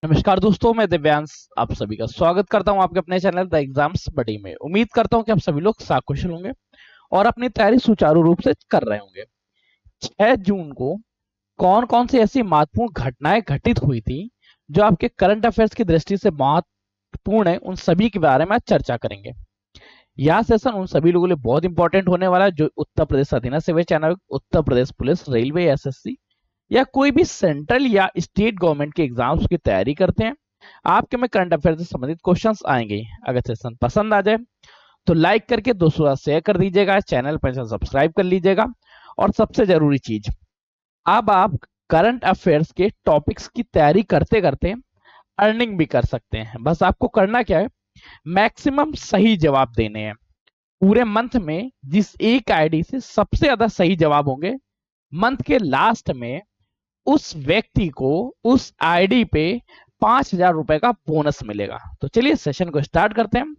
नमस्कार दोस्तों, मैं दिव्यांश आप सभी का स्वागत करता हूं आपके अपने चैनल द एग्जाम्स बडी में। उम्मीद करता हूं कि आप सभी लोग साकुशल होंगे और अपनी तैयारी सुचारू रूप से कर रहे होंगे। 6 जून को कौन कौन सी ऐसी महत्वपूर्ण घटनाएं घटित हुई थी जो आपके करंट अफेयर्स की दृष्टि से महत्वपूर्ण है, उन सभी के बारे में आज चर्चा करेंगे। यह सेशन उन सभी लोगों के लिए बहुत इंपॉर्टेंट होने वाला है जो उत्तर प्रदेश अधीनस्थ सेवा चयन, Uttar Pradesh police, railway, SSC या कोई भी सेंट्रल या स्टेट गवर्नमेंट के एग्जाम्स की तैयारी करते हैं। आपके में करंट अफेयर से संबंधित क्वेश्चंस आएंगे। अगर सेशन पसंद आ जाए तो लाइक करके दोस्तों का शेयर कर दीजिएगा, चैनल पर सब्सक्राइब कर लीजिएगा। और सबसे जरूरी चीज, अब आप करंट अफेयर्स के टॉपिक्स की तैयारी करते करते अर्निंग भी कर सकते हैं। बस आपको करना क्या है, मैक्सिमम सही जवाब देने हैं। पूरे मंथ में जिस एक आईडी से सबसे ज्यादा सही जवाब होंगे, मंथ के लास्ट में उस व्यक्ति को उस आईडी पे 5,000 रुपए का बोनस मिलेगा। तो चलिए सेशन को स्टार्ट करते हैं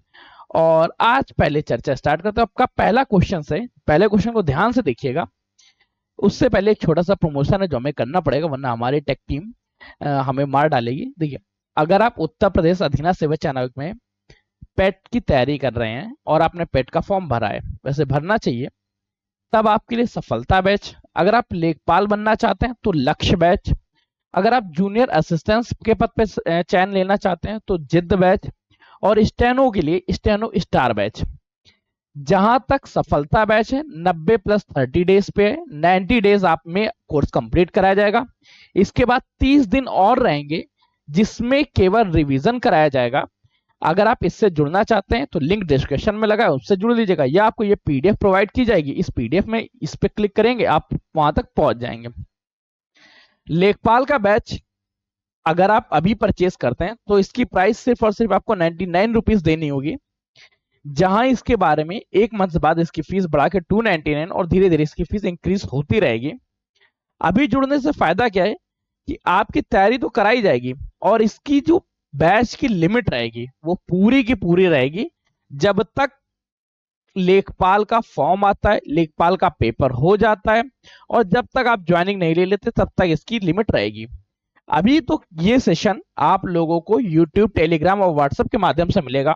और आज पहले चर्चा स्टार्ट करते हैं। आपका पहला क्वेश्चन से, पहले क्वेश्चन को ध्यान से देखिएगा। उससे पहले एक छोटा सा प्रमोशन है जो हमें करना पड़ेगा, वरना हमारी टेक टीम हमें मार डालेगी। देखिए, अगर आप उत्तर प्रदेश अधीनस्थ सेवा चयन में पेट की तैयारी कर रहे हैं और आपने पेट का फॉर्म भरा है, वैसे भरना चाहिए, तब आपके लिए सफलता बैच। अगर आप लेखपाल बनना चाहते हैं तो लक्ष्य बैच। अगर आप जूनियर असिस्टेंट के पद पे चयन लेना चाहते हैं तो जिद बैच। और स्टेनो के लिए स्टेनो स्टार बैच। जहां तक सफलता बैच है, 90 प्लस 30 डेज पे है। 90 डेज आप में कोर्स कंप्लीट कराया जाएगा। इसके बाद 30 दिन और रहेंगे जिसमें केवल रिवीजन कराया जाएगा। अगर आप इससे जुड़ना चाहते हैं तो लिंक डिस्क्रिप्शन में लगा है, उससे जुड़ लीजिएगा, या आपको ये पीडीएफ प्रोवाइड की जाएगी। इस पीडीएफ में इस पे क्लिक करेंगे, आप वहां तक पहुंच जाएंगे। लेखपाल का बैच अगर आप अभी परचेस करते हैं तो इसकी प्राइस सिर्फ और सिर्फ आपको 99 रुपीज देनी होगी। जहां इसके बारे में एक मंथ बाद इसकी फीस बढ़ा के 299 और धीरे धीरे इसकी फीस इंक्रीज होती रहेगी। अभी जुड़ने से फायदा क्या है कि आपकी तैयारी तो कराई जाएगी और इसकी जो बैच की लिमिट रहेगी वो पूरी की पूरी रहेगी जब तक लेखपाल का फॉर्म आता है, लेखपाल का पेपर हो जाता है, और जब तक आप ज्वाइनिंग नहीं ले लेते तब तक इसकी लिमिट रहेगी। अभी तो ये सेशन आप लोगों को यूट्यूब, टेलीग्राम और व्हाट्सएप के माध्यम से मिलेगा,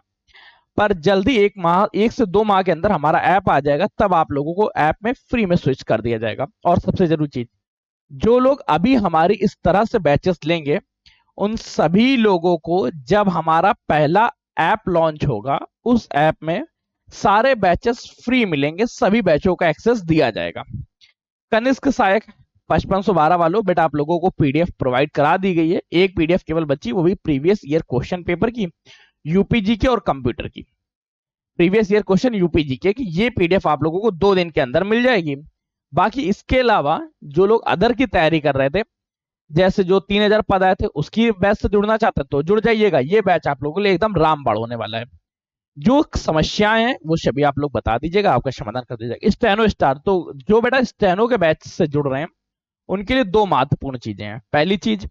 पर जल्दी 1 माह, 1 से 2 माह के अंदर हमारा ऐप आ जाएगा, तब आप लोगों को ऐप में फ्री में स्विच कर दिया जाएगा। और सबसे जरूरी चीज, जो लोग अभी हमारी इस तरह से बैचेस लेंगे उन सभी लोगों को जब हमारा पहला ऐप लॉन्च होगा, उस ऐप में सारे बैचेस फ्री मिलेंगे, सभी बैचों का एक्सेस दिया जाएगा। कनिष्क सहायक 5512 वालों, बेटा आप लोगों को पीडीएफ प्रोवाइड करा दी गई है। एक पीडीएफ केवल बची, वो भी प्रीवियस ईयर क्वेश्चन पेपर की, यूपीजी के और कंप्यूटर की। प्रीवियस ईयर क्वेश्चन यूपीजी के की ये पीडीएफ आप लोगों को 2 दिन के अंदर मिल जाएगी। बाकी इसके अलावा जो लोग अदर की तैयारी कर रहे थे, जैसे जो 3,000 पद आए थे उसकी बैच से जुड़ना चाहते हैं तो जुड़ जाइएगा। ये बैच आप लोगों के लिए एकदम रामबाण होने वाला है। जो समस्याएं हैं वो सभी आप लोग बता दीजिएगा, आपका समाधान कर दीजिएगा। स्टेनो स्टार, तो जो बेटा स्टेनो के बैच से जुड़ रहे हैं उनके लिए 2 महत्वपूर्ण चीजें हैं। पहली चीज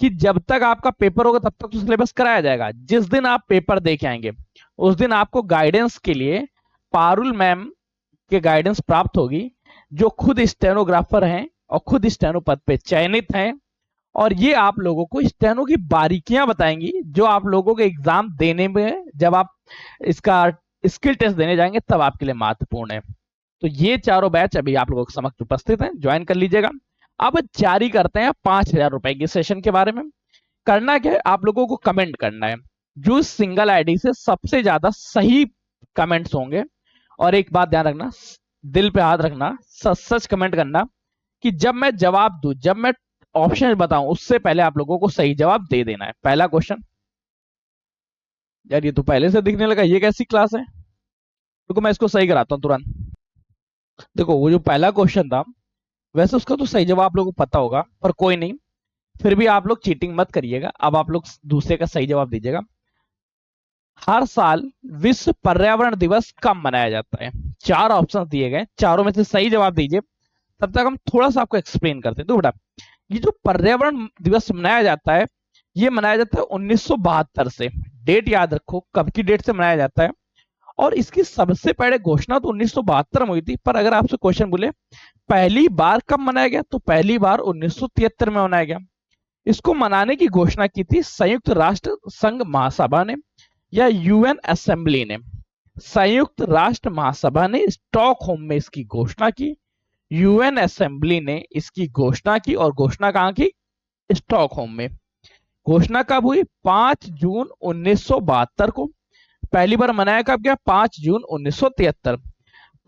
कि जब तक आपका पेपर होगा तब तक तो सिलेबस कराया जाएगा। जिस दिन आप पेपर दे के आएंगे उस दिन आपको गाइडेंस के लिए पारुल मैम के गाइडेंस प्राप्त होगी, जो खुद स्टेनोग्राफर हैं और खुद स्टेनो पद पे चयनित हैं। और ये आप लोगों को स्टेनो की बारीकियां बताएंगी जो आप लोगों के एग्जाम देने में, जब आप इसका स्किल टेस्ट देने जाएंगे तब आपके लिए महत्वपूर्ण है। तो ये चारों बैच अभी आप लोगों के समक्ष उपस्थित हैं, ज्वाइन कर लीजिएगा। अब जारी करते हैं 5,000 रुपए के सेशन के बारे में। करना क्या है, आप लोगों को कमेंट करना है। जो सिंगल आईडी से सबसे ज्यादा सही कमेंट्स होंगे, और एक बात ध्यान रखना, दिल पे हाथ रखना, सच सच कमेंट करना, कि जब मैं जवाब दूं, जब मैं ऑप्शन बताऊं, उससे पहले आप लोगों को सही जवाब दे देना है। पहला क्वेश्चन, यार ये तो पहले से दिखने लगा, ये कैसी क्लास है। देखो मैं इसको सही कराता हूं तुरंत। देखो वो जो पहला क्वेश्चन था, वैसे उसका तो सही जवाब आप लोगों को पता होगा, पर कोई नहीं, फिर भी आप लोग चीटिंग मत करिएगा। अब आप लोग दूसरे का सही जवाब दीजिएगा। हर साल विश्व पर्यावरण दिवस कब मनाया जाता है? 4 ऑप्शन दिए गए, चारों में से सही जवाब दीजिए। तब तक हम थोड़ा सा आपको एक्सप्लेन करते हैं। तो बेटा, ये जो पर्यावरण दिवस मनाया जाता है, ये मनाया जाता है 1972 से। डेट याद रखो, कब की डेट से मनाया जाता है। और इसकी सबसे पहले घोषणा तो 1972 में हुई थी, पर अगर आपसे क्वेश्चन बोले पहली बार कब मनाया गया, तो पहली बार 1973 में मनाया गया। इसको मनाने की घोषणा की थी संयुक्त राष्ट्र संघ महासभा ने या यूएन असेंबली ने? संयुक्त राष्ट्र महासभा ने स्टॉकहोम में इसकी घोषणा की, यूएन असेंबली ने इसकी घोषणा की, और घोषणा कहां की? स्टॉकहोम में। घोषणा कब हुई? 5 जून 1972 को। पहली बार मनाया कब गया? 5 जून 1973।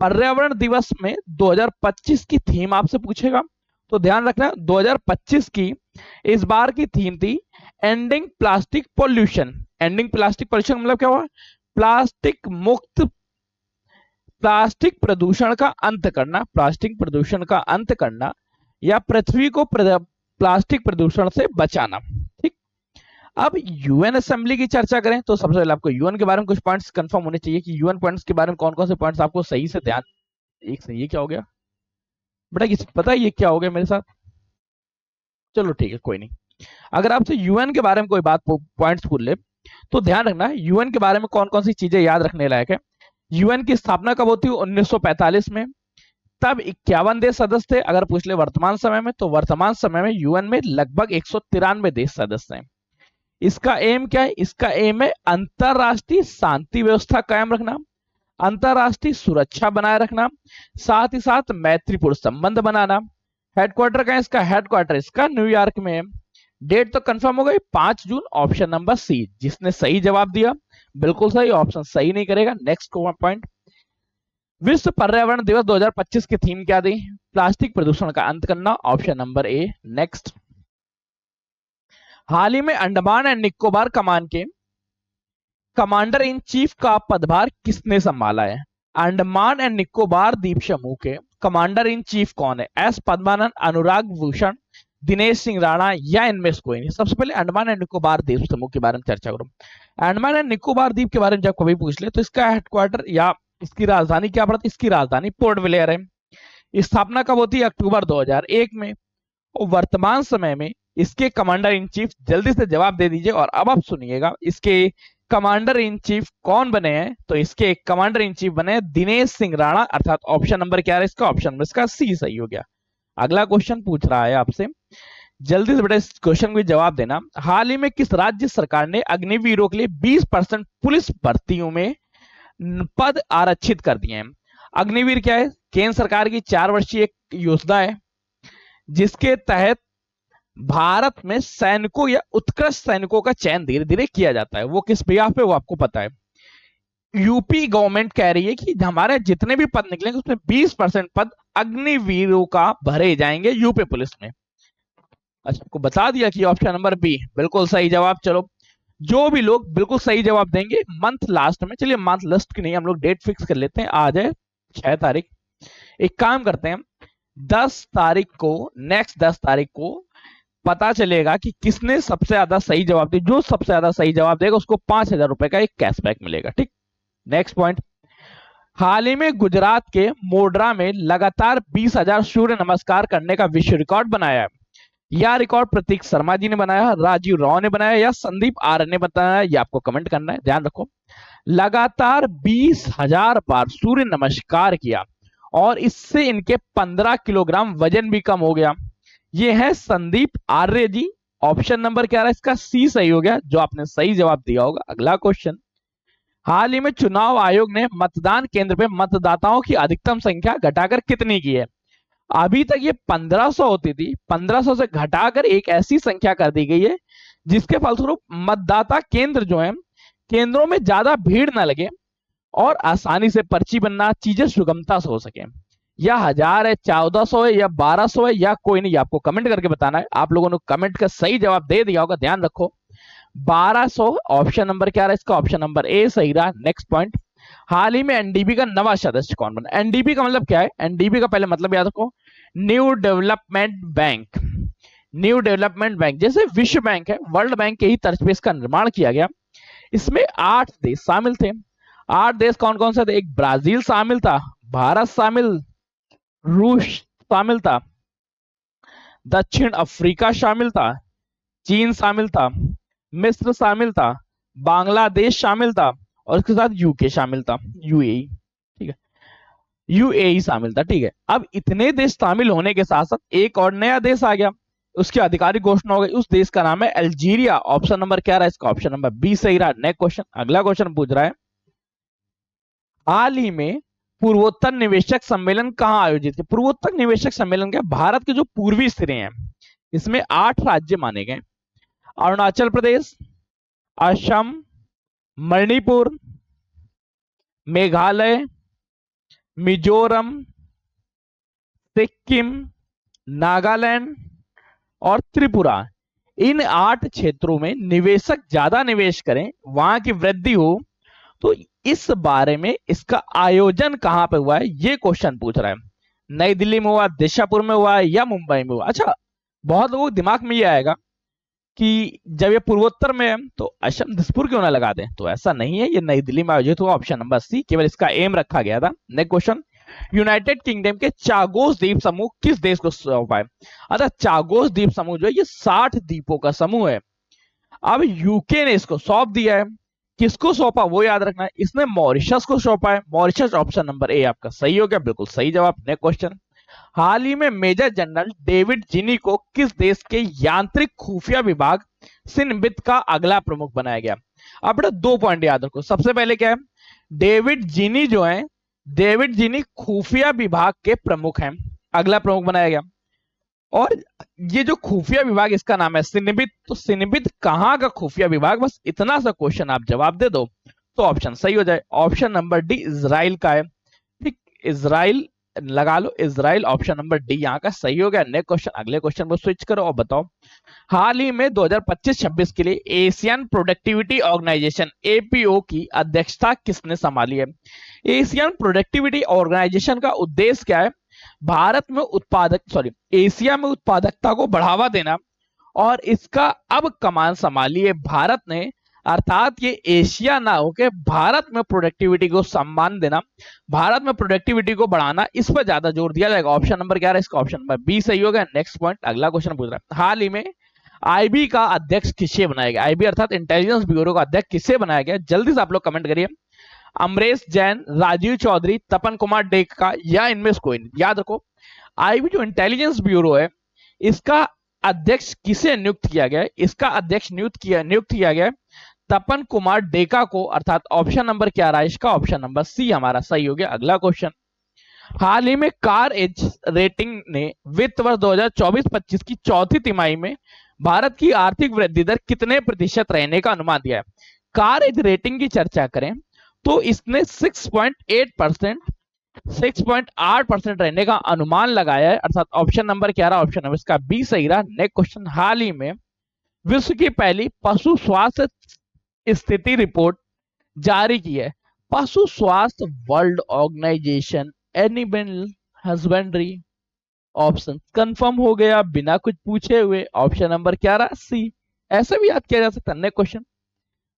पर्यावरण दिवस में 2025 की थीम आपसे पूछेगा, तो ध्यान रखना 2025 की इस बार की थीम थी ending plastic pollution. Ending plastic pollution मतलब क्या हुआ? प्लास्टिक मुक्त, प्लास्टिक प्रदूषण का अंत करना, प्लास्टिक प्रदूषण का अंत करना, या पृथ्वी को प्लास्टिक प्रदूषण से बचाना। ठीक। अब यूएन असेंबली की चर्चा करें तो सबसे पहले आपको यूएन के बारे में कुछ पॉइंट्स कंफर्म होने चाहिए कि यूएन पॉइंट्स के बारे में कौन कौन से पॉइंट्स आपको सही से ध्यान। एक से ये क्या हो गया बेटा? किसी पता है ये क्या हो गया मेरे साथ? चलो ठीक है, कोई नहीं। अगर आपसे यूएन के बारे में कोई बात पॉइंट्स पूछ ले तो ध्यान रखना यूएन के बारे में कौन कौन सी चीजें याद रखने लायक है। यूएन की स्थापना कब होती है? 1945 में। तब 51 देश सदस्य थे। अगर पूछ ले वर्तमान समय में, तो वर्तमान समय में यूएन में लगभग 193 देश सदस्य हैं। इसका एम क्या है? इसका एम है अंतरराष्ट्रीय शांति व्यवस्था कायम रखना, अंतरराष्ट्रीय सुरक्षा बनाए रखना, साथ ही साथ मैत्रीपूर्ण संबंध बनाना। हेडक्वार्टर का है इसका? हेडक्वार्टर इसका न्यूयॉर्क में है। डेट तो कंफर्म हो गई 5 जून, ऑप्शन नंबर सी। जिसने सही जवाब दिया बिल्कुल सही, ऑप्शन सही नहीं करेगा। नेक्स्ट पॉइंट, विश्व पर्यावरण दिवस 2025 की थीम क्या दी? प्लास्टिक प्रदूषण का अंत करना, ऑप्शन नंबर ए। नेक्स्ट, हाल ही में अंडमान एंड निकोबार कमान के कमांडर इन चीफ का पदभार किसने संभाला है? अंडमान एंड निकोबार द्वीप समूह के कमांडर इन चीफ कौन है? एस पद्मानंद, अनुराग भूषण, दिनेश सिंह राणा, या इनमें से कोई नहीं। सबसे पहले अंडमान एंड निकोबार द्वीप समूह के बारे में चर्चा करूं। अंडमान एंड निकोबार द्वीप के बारे में जब कभी पूछ ले तो इसका हेडक्वार्टर या इसकी राजधानी क्या पड़ती है? इसकी राजधानी पोर्ट ब्लेयर है। स्थापना कब होती है? अक्टूबर 2001 में। और वर्तमान समय में इसके कमांडर इन चीफ, जल्दी से जवाब दे दीजिए और अब आप सुनिएगा, इसके कमांडर इन चीफ कौन बने हैं? तो इसके कमांडर इन चीफ बने दिनेश सिंह राणा, अर्थात ऑप्शन नंबर क्या है इसका? ऑप्शन नंबर इसका सी सही हो गया। अगला क्वेश्चन पूछ रहा है आपसे, जल्दी से बेटा इस क्वेश्चन को जवाब देना। हाल ही में किस राज्य सरकार ने अग्निवीरों के लिए 20% पुलिस भर्तियों में पद आरक्षित कर दिए हैं? अग्निवीर क्या है? केंद्र सरकार की 4 वर्षीय एक योजना है जिसके तहत भारत में सैनिकों या उत्कृष्ट सैनिकों का चयन धीरे धीरे किया जाता है। वो किस बिहाफ पे? वो आपको पता है। यूपी गवर्नमेंट कह रही है कि हमारे जितने भी पद निकलेंगे उसमें 20% पद अग्निवीरों का भरे जाएंगे यूपी पुलिस में। अच्छा, आपको बता दिया कि ऑप्शन नंबर बी बिल्कुल सही जवाब। चलो, जो भी लोग बिल्कुल सही जवाब देंगे मंथ लास्ट में, चलिए मंथ लास्ट की नहीं, हम लोग डेट फिक्स कर लेते हैं, आज है 6 तारीख। एक काम करते हैं, 10 तारीख को, नेक्स्ट 10 तारीख को पता चलेगा कि किसने सबसे ज्यादा सही जवाब दिया। जो सबसे ज्यादा सही जवाब देगा उसको 5,000 रुपए का एक कैशबैक मिलेगा। ठीक। नेक्स्ट पॉइंट, हाल ही में गुजरात के मोढरा में लगातार 20,000 सूर्य नमस्कार करने का विश्व रिकॉर्ड बनाया है। यह रिकॉर्ड प्रतीक शर्मा जी ने बनाया, राजीव राव ने बनाया, या संदीप आर्य ने बताया? ये आपको कमेंट करना है। ध्यान रखो, लगातार 20,000 बार सूर्य नमस्कार किया और इससे इनके 15 किलोग्राम वजन भी कम हो गया। ये है संदीप आर्य जी। ऑप्शन नंबर क्या रहा? इसका सी सही हो गया, जो आपने सही जवाब दिया होगा। अगला क्वेश्चन, हाल ही में चुनाव आयोग ने मतदान केंद्र पे मतदाताओं की अधिकतम संख्या घटाकर कितनी की है? अभी तक ये 1500 होती थी, 1500 से घटाकर एक ऐसी संख्या कर दी गई है जिसके फलस्वरूप मतदाता केंद्र जो है, केंद्रों में ज्यादा भीड़ ना लगे और आसानी से पर्ची बनना, चीजें सुगमता से हो सके। या 1000 है, 1400 है, या 1200 है, या कोई नहीं, आपको कमेंट करके बताना है। आप लोगों ने कमेंट का सही जवाब दे दिया होगा। ध्यान रखो 1200 ऑप्शन नंबर क्या रहा? इसका ऑप्शन नंबर ए सही रहा। नेक्स्ट पॉइंट, हाल ही में एनडीबी का नवा सदस्य कौन बना? एनडीबी का मतलब क्या है? एनडीबी का पहले मतलब याद रखो, new development bank. New development bank जैसे विश्व बैंक है, वर्ल्ड बैंक के ही तर्ज पे इसका निर्माण किया गया। इसमें 8 देश शामिल थे। 8 देश कौन कौन से थे? एक ब्राजील शामिल था, भारत शामिल, रूस शामिल था, दक्षिण अफ्रीका शामिल था, चीन शामिल था, मिस्र शामिल था, बांग्लादेश शामिल था, और इसके साथ यूके शामिल था, यूएई। ठीक है, यूएई शामिल था। ठीक है, अब इतने देश शामिल होने के साथ साथ एक और नया देश आ गया उसकी आधिकारिक घोषणा हो गई, उस देश का नाम है अल्जीरिया। ऑप्शन नंबर क्या रहा इसका? ऑप्शन नंबर बी सही रहा। नेक्स्ट क्वेश्चन, अगला क्वेश्चन पूछ रहा है, हाल ही में पूर्वोत्तर निवेशक सम्मेलन कहां आयोजित किया? पूर्वोत्तर निवेशक सम्मेलन क्या? भारत के जो पूर्वी सिरे हैं, इसमें 8 राज्य माने गए, अरुणाचल प्रदेश, असम, मणिपुर, मेघालय, मिजोरम, सिक्किम, नागालैंड और त्रिपुरा। इन 8 क्षेत्रों में निवेशक ज्यादा निवेश करें, वहां की वृद्धि हो, तो इस बारे में इसका आयोजन कहां पे हुआ है, ये क्वेश्चन पूछ रहा है। नई दिल्ली में हुआ, दिशापुर में हुआ या मुंबई में हुआ? अच्छा, बहुत लोगों के दिमाग में ये आएगा कि जब ये पूर्वोत्तर में है तो असम दिसपुर क्यों ना लगा दें, तो ऐसा नहीं है, ये नई दिल्ली में आयोजित हुआ। ऑप्शन नंबर सी केवल इसका एम रखा गया था। नेक्स्ट क्वेश्चन, यूनाइटेड किंगडम के चागोस द्वीप समूह किस देश को सौंपा है? अच्छा, चागोस द्वीप समूह जो है ये 60 द्वीपों का समूह है। अब यूके ने इसको सौंप दिया है। किसको सौंपा वो याद रखना है, इसने मॉरिशस को सौंपा है। मॉरिशस, ऑप्शन नंबर ए आपका सही हो गया, बिल्कुल सही जवाब। नेक्स्ट क्वेश्चन, हाल ही में मेजर जनरल डेविड जिनी को किस देश के यांत्रिक खुफिया विभाग सिन्बित का अगला प्रमुख बनाया गया? अब बेटा 2 पॉइंट याद रखो। सबसे पहले क्या है, डेविड जिनी जो है, डेविड जिनी खुफिया विभाग के प्रमुख हैं, अगला प्रमुख बनाया गया। और ये जो खुफिया विभाग इसका नाम है सिन्बित, तो सिन्बित कहां का खुफिया विभाग, बस इतना सा क्वेश्चन आप जवाब दे दो तो ऑप्शन सही हो जाए। ऑप्शन नंबर डी इजराइल का है। ठीक, इजराइल लगा लो, इजराइल, ऑप्शन नंबर डी यहाँ का सही हो गया। नेक्स्ट क्वेश्चन, अगले क्वेश्चन को स्विच करो और बताओ, हाल ही में 2025-26 के लिए एशियन प्रोडक्टिविटी ऑर्गेनाइजेशन एपीओ की अध्यक्षता किसने संभाली है? एशियन प्रोडक्टिविटी ऑर्गेनाइजेशन का उद्देश्य क्या है? भारत में एशिया में उत्पादकता को बढ़ावा देना, और इसका अब कमान संभाली है भारत ने, अर्थात ये एशिया ना होके भारत में प्रोडक्टिविटी को सम्मान देना, भारत में प्रोडक्टिविटी को बढ़ाना, इस पर ज्यादा जोर दिया जाएगा। ऑप्शन नंबर क्या है इसका? ऑप्शन नंबर बी सही होगा। नेक्स्ट पॉइंट, अगला क्वेश्चन पूछ रहा है, हाल ही में आईबी का अध्यक्ष किसे बनाया गया? आईबी अर्थात इंटेलिजेंस ब्यूरो का अध्यक्ष किसे बनाया गया? जल्दी से आप लोग कमेंट करिए। अमरेश जैन, राजीव चौधरी, तपन कुमार डेका या इनमें से कोई नहीं। याद रखो, आईबी जो इंटेलिजेंस ब्यूरो है, इसका अध्यक्ष किसे नियुक्त किया गया? इसका अध्यक्ष नियुक्त किया गया तपन कुमार डेका को, अर्थात ऑप्शन नंबर क्या रहा इसका? ऑप्शन नंबर सी हमारा सही हो गया। अगला क्वेश्चन, हाल ही में कार एज रेटिंग ने वित्त वर्ष 2024-25 की चौथी तिमाही में भारत की आर्थिक वृद्धि दर कितने प्रतिशत रहने का अनुमान दिया है? कार एज रेटिंग की चर्चा करें तो इसने 6.8% रहने का अनुमान लगाया है, अर्थात ऑप्शन नंबर क्या रहा? ऑप्शन नंबर इसका बी सही रहा। नेक्स्ट क्वेश्चन, हाल ही में विश्व की पहली पशु स्वास्थ्य स्थिति रिपोर्ट जारी की है। पशु स्वास्थ्य world organisation animal husbandry, option confirm हो गया बिना कुछ पूछे हुए। ऑप्शन नंबर क्या रहा? सी। ऐसे भी याद किया जा सकता है। नेक्स्ट क्वेश्चन,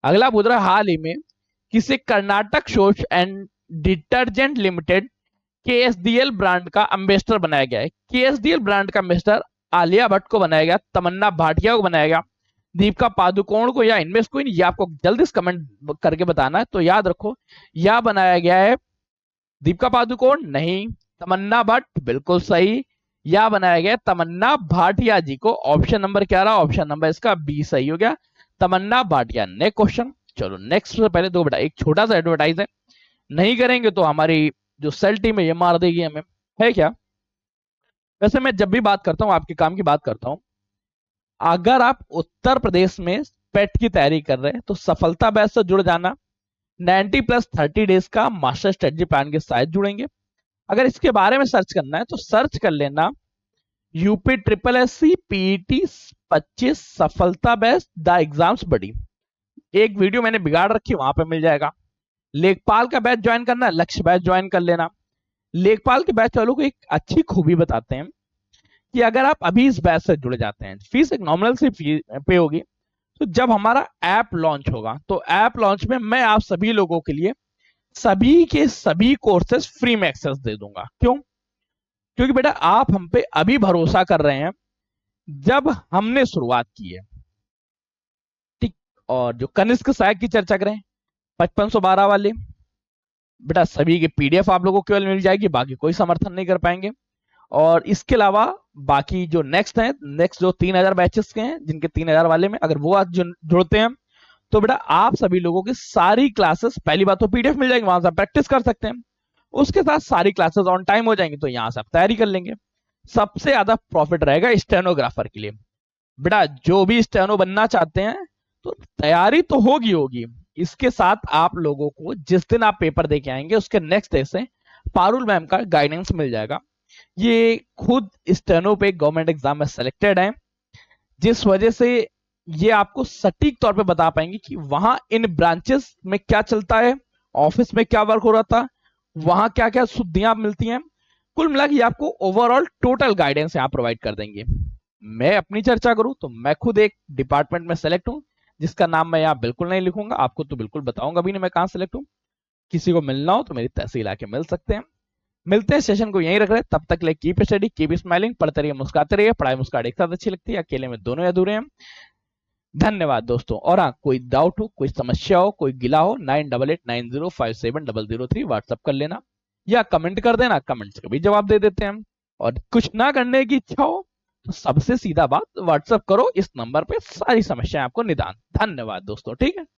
अगला पूछ रहा है, हाल ही में किसे Karnataka soap and detergent limited KSDL brand का एम्बेसडर बनाया गया है? केएसडीएल ब्रांड का एम्बेसडर आलिया भट्ट को बनाया गया, तमन्ना भाटिया को बनाया गया, दीपिका पादुकोण को, या इनमें से कोई नहीं? ये आपको जल्दी से कमेंट करके बताना है। तो याद रखो, या बनाया गया है दीपिका पादुकोण, नहीं, तमन्ना भट्ट, बिल्कुल सही, या बनाया गया तमन्ना भाटिया जी को। ऑप्शन नंबर क्या रहा? ऑप्शन नंबर इसका बी सही हो गया, तमन्ना भाटिया। नेक्स्ट क्वेश्चन, चलो नेक्स्ट से पहले दो बेटा एक छोटा सा एडवर्टाइज है, नहीं करेंगे तो हमारी जो सेल टीम है ये मार देगी हमें, है क्या? वैसे मैं जब भी बात करता हूँ आपके काम की बात करता हूँ, अगर आप उत्तर प्रदेश में पेट की तैयारी कर रहे हैं तो सफलता बैच से जुड़ जाना। 90+30 डेज का मास्टर स्ट्रेटजी प्लान के साथ जुड़ेंगे। अगर इसके बारे में सर्च करना है तो सर्च कर लेना UP triple S C PET 25 सफलता बैच द एग्जाम्स बडी। एक वीडियो मैंने बिगाड़ रखी, वहां पे मिल जाएगा। लेखपाल का बैच ज्वाइन करना है, लक्ष्य बैच ज्वाइन कर लेना। लेखपाल के बैच वालों को एक अच्छी खूबी बताते हैं कि अगर आप अभी इस बैच से जुड़ जाते हैं, फीस एक नॉमिनल सी पे होगी, तो जब हमारा ऐप लॉन्च होगा तो ऐप लॉन्च में मैं आप सभी लोगों के लिए सभी के सभी कोर्सेज फ्री में एक्सेस दे दूंगा। क्यों? क्योंकि बेटा आप हम पे अभी भरोसा कर रहे हैं जब हमने शुरुआत की है, ठीक। और जो कनिष्क सहायक की चर्चा करें 5512 वाले, बेटा सभी के पीडीएफ आप लोगों को केवल मिल जाएगी, बाकी कोई समर्थन नहीं कर पाएंगे। और इसके अलावा बाकी जो नेक्स्ट जो 3000 बैचेस के हैं, जिनके 3000 वाले में अगर वो आज जुड़ते हैं तो बेटा आप सभी लोगों की सारी क्लासेस, पहली बात तो पीडीएफ मिल जाएगी, वहां से आप प्रैक्टिस कर सकते हैं। उसके साथ सारी क्लासेस ऑन टाइम हो जाएंगी, तो यहां से आप तैयारी कर लेंगे। सबसे ज्यादा प्रॉफिट रहेगा स्टेनोग्राफर के लिए। बेटा जो भी स्टेनो बनना चाहते हैं तो तैयारी तो होगी होगी, इसके साथ आप लोगों को जिस दिन आप पेपर दे के आएंगे उसके नेक्स्ट डे से पारुल मैम का गाइडेंस मिल जाएगा। ये खुद स्टेनो पे गवर्नमेंट एग्जाम में सेलेक्टेड है, जिस वजह से ये आपको सटीक तौर पे बता पाएंगे कि वहां इन ब्रांचेस में क्या चलता है, ऑफिस में क्या वर्क हो रहा था, वहां क्या क्या सुविधाएं मिलती हैं। कुल मिला के आपको ओवरऑल टोटल गाइडेंस यहाँ प्रोवाइड कर देंगे। मैं अपनी चर्चा करूं तो मैं खुद एक डिपार्टमेंट में सेलेक्ट हूं, जिसका नाम मैं यहाँ बिल्कुल नहीं लिखूंगा, आपको तो बिल्कुल बताऊंगा भी नहीं मैं कहां सेलेक्ट हूं। किसी को मिलना हो तो मेरी तहसील आके मिल सकते हैं। मिलते हैं, सेशन को यहीं रख रहे हैं, तब तक ले कीप स्टडी, कीप स्माइलिंग, पढ़ते रहिए, मुस्कुराते रहिए। पढ़ाई मुस्कुराहट एक साथ अच्छी लगती है, अकेले में दोनों अधूरे हैं। धन्यवाद दोस्तों। और हाँ, कोई डाउट हो, कोई समस्या हो, कोई गिला हो, 9889057003 व्हाट्सअप कर लेना या कमेंट कर देना, कमेंट्स का भी जवाब दे देते हैं। और कुछ ना करने की इच्छा हो तो सबसे सीधा बात व्हाट्सअप करो, इस नंबर पे सारी समस्याएं आपको निदान। धन्यवाद दोस्तों, ठीक है।